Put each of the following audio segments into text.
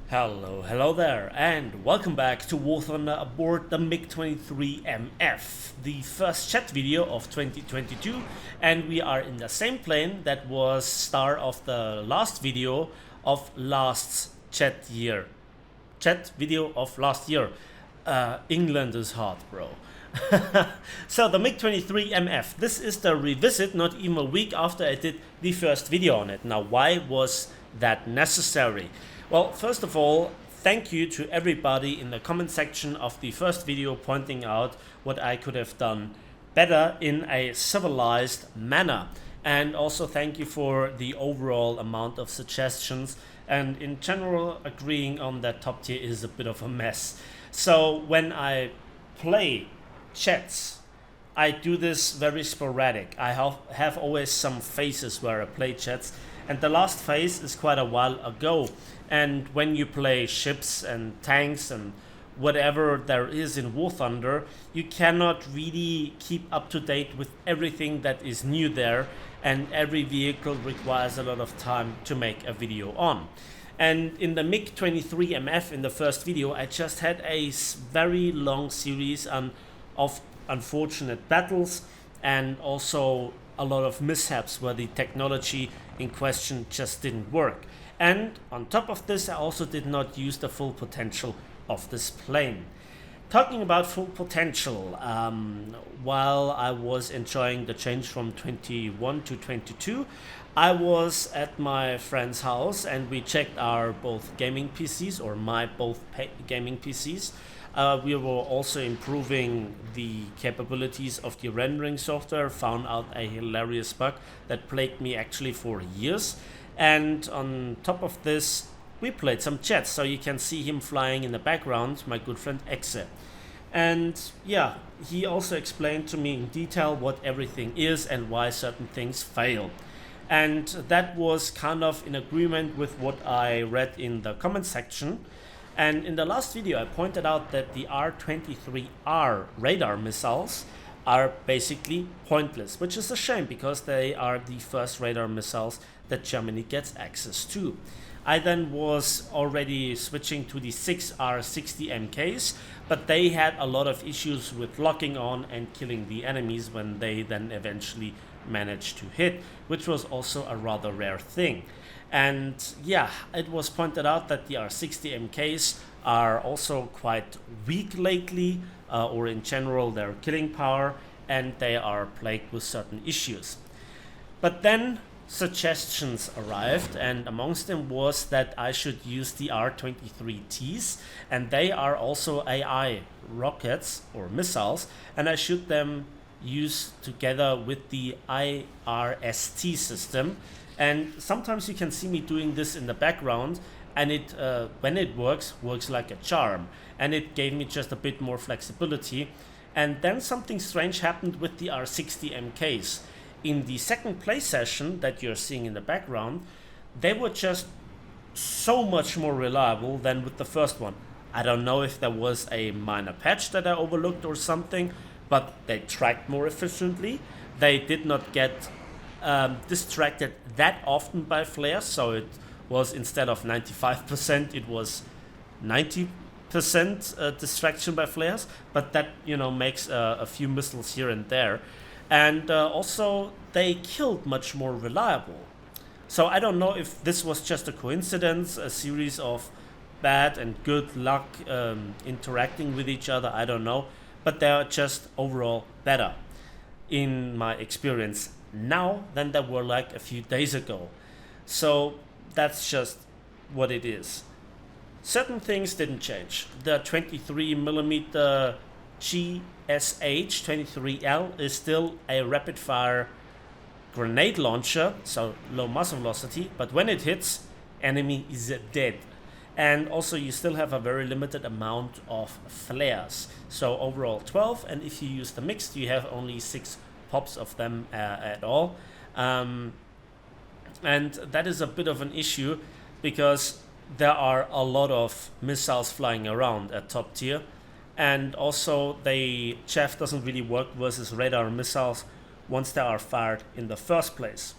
Hello there, and welcome back to War Thunder aboard the Mig-23MF, the first chat video of 2022, and we are in the same plane that was star of the last video of last chat year. Chat video of last year. England is hard, bro. So the Mig-23MF, this is the revisit, not even a week after I did the first video on it. Now, why was that necessary? Well, first of all, thank you to everybody in the comment section of the first video pointing out what I could have done better in a civilized manner. And also thank you for the overall amount of suggestions and in general agreeing on that top tier is a bit of a mess. So when I play chats, I do this very sporadic. I have always some phases where I play chats, and the last phase is quite a while ago. And when you play ships and tanks and whatever there is in War Thunder, you cannot really keep up to date with everything that is new there, and every vehicle requires a lot of time to make a video on. And in the Mig-23MF, in the first video, I just had a very long series of unfortunate battles and also a lot of mishaps where the technology in question just didn't work. And on top of this, I also did not use the full potential of this plane. Talking about full potential, while I was enjoying the change from 21 to 22, I was at my friend's house and we checked our both gaming PCs, or my both gaming PCs. We were also improving the capabilities of the rendering software, found out a hilarious bug that plagued me actually for years. And on top of this, we played some chats, so you can see him flying in the background, my good friend Exe. And yeah, he also explained to me in detail what everything is and why certain things fail. And that was kind of in agreement with what I read in the comment section. And in the last video, I pointed out that the R-23R radar missiles are basically pointless, which is a shame because they are the first radar missiles that Germany gets access to. I then was already switching to the 6R60MKs, but they had a lot of issues with locking on and killing the enemies when they then eventually managed to hit, which was also a rather rare thing. And yeah, it was pointed out that the R60MKs are also quite weak lately, or in general their killing power, and they are plagued with certain issues. But then suggestions arrived, and amongst them was that I should use the R-23Ts, and they are also AI rockets or missiles, and I should them use together with the IRST system. And sometimes you can see me doing this in the background, and it when it works like a charm, and it gave me just a bit more flexibility. And then something strange happened with the R60MKs. In the second play session that you're seeing in the background, they were just so much more reliable than with the first one. I don't know if there was a minor patch that I overlooked or something, but they tracked more efficiently. They did not get distracted that often by flares, so it was, instead of 95%, it was 90% distraction by flares, but that, you know, makes a few missiles here and there. And also they killed much more reliable. So I don't know if this was just a coincidence, a series of bad and good luck interacting with each other, I don't know, but they are just overall better in my experience now than they were like a few days ago. So that's just what it is. Certain things didn't change. The 23mm GSH-23L is still a rapid-fire grenade launcher, so low muzzle velocity, but when it hits, enemy is dead. And also you still have a very limited amount of flares. So overall 12, and if you use the mixed, you have only 6 pops of them at all. And that is a bit of an issue because there are a lot of missiles flying around at top tier. And also the chaff doesn't really work versus radar missiles once they are fired in the first place.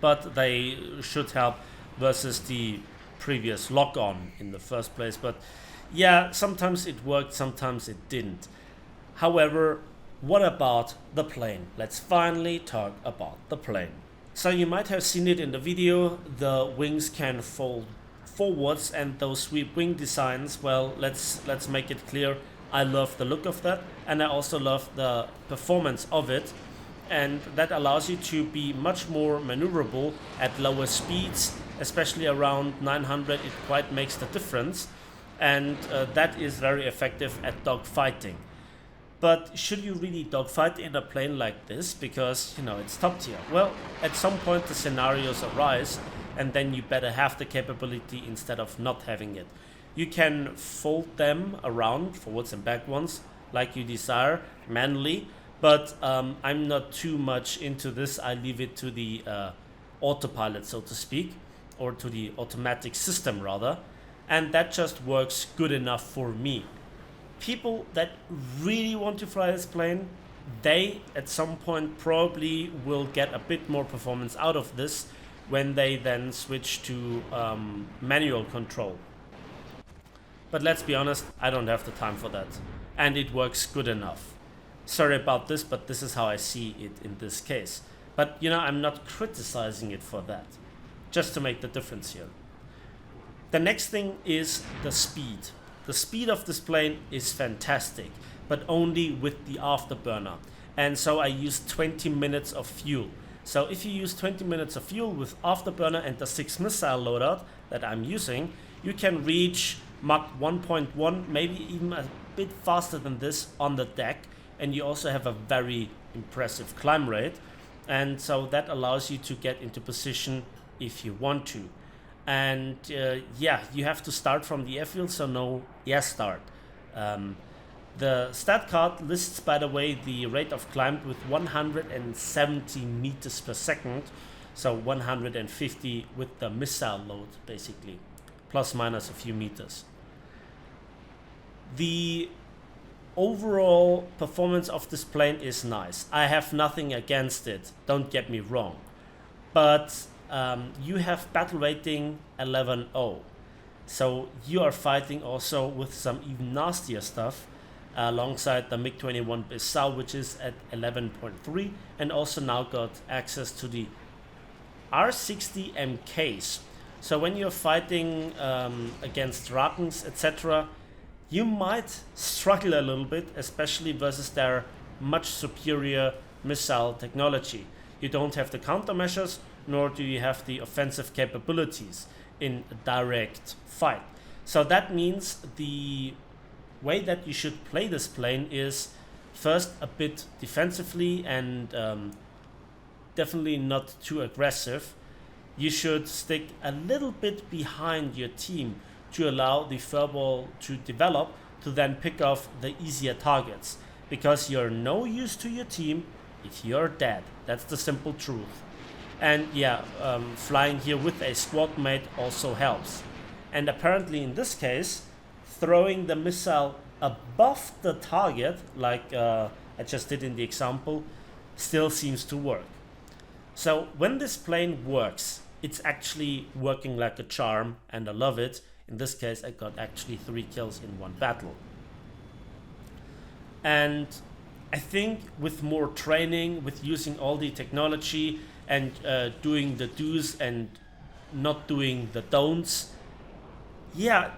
But they should help versus the previous lock-on in the first place. But yeah, sometimes it worked, sometimes it didn't. However, what about the plane? Let's finally talk about the plane. So you might have seen it in the video, the wings can fold forwards, and those sweep wing designs, well, let's make it clear, I love the look of that, and I also love the performance of it, and that allows you to be much more maneuverable at lower speeds, especially around 900. It quite makes the difference, and that is very effective at dogfighting. But should you really dogfight in a plane like this? Because, you know, it's top tier. Well, at some point the scenarios arise, and then you better have the capability instead of not having it. You can fold them around, forwards and back ones, like you desire, manually. But I'm not too much into this. I leave it to the autopilot, so to speak, or to the automatic system rather. And that just works good enough for me. People that really want to fly this plane, they at some point probably will get a bit more performance out of this when they then switch to manual control. But let's be honest, I don't have the time for that, and it works good enough. Sorry about this, but this is how I see it in this case. But you know, I'm not criticizing it for that, just to make the difference here. The next thing is the speed. The speed of this plane is fantastic, but only with the afterburner. And so I use 20 minutes of fuel. So if you use 20 minutes of fuel with afterburner and the 6 missile loadout that I'm using, you can reach Mach 1.1, maybe even a bit faster than this on the deck. And you also have a very impressive climb rate. And so that allows you to get into position if you want to. And yeah, you have to start from the airfield, so no air start. The stat card lists, by the way, the rate of climb with 170 meters per second, so 150 with the missile load, basically, plus minus a few meters. The overall performance of this plane is nice. I have nothing against it, don't get me wrong. But you have battle rating 11.0, so you are fighting also with some even nastier stuff alongside the Mig-23MF I, which is at 11.3, and also now got access to the R60 MKs. So when you're fighting against Drakens, etc., you might struggle a little bit, especially versus their much superior missile technology. You don't have the countermeasures, nor do you have the offensive capabilities in a direct fight. So that means the way that you should play this plane is first a bit defensively and definitely not too aggressive. You should stick a little bit behind your team to allow the furball to develop, to then pick off the easier targets, because you're no use to your team if you're dead. That's the simple truth. And yeah, flying here with a squad mate also helps. And apparently in this case, throwing the missile above the target, like I just did in the example, still seems to work. So when this plane works, it's actually working like a charm, and I love it. In this case, I got actually 3 kills in one battle. And I think with more training, with using all the technology, and doing the do's and not doing the don'ts, yeah,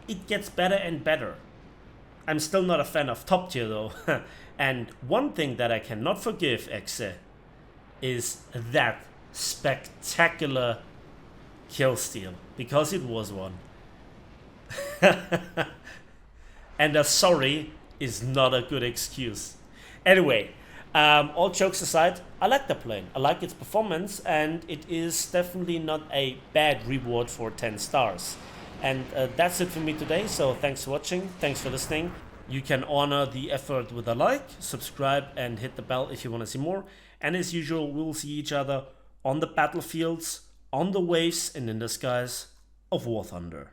it gets better and better. I'm still not a fan of top tier though. And one thing that I cannot forgive, Exe, is that spectacular kill steal, because it was one. And a sorry is not a good excuse. Anyway, all jokes aside, I like the plane. I like its performance, and it is definitely not a bad reward for 10 stars. And that's it for me today, so thanks for watching, thanks for listening. You can honor the effort with a like, subscribe, and hit the bell if you want to see more. And as usual, we'll see each other on the battlefields, on the waves, and in the skies of War Thunder.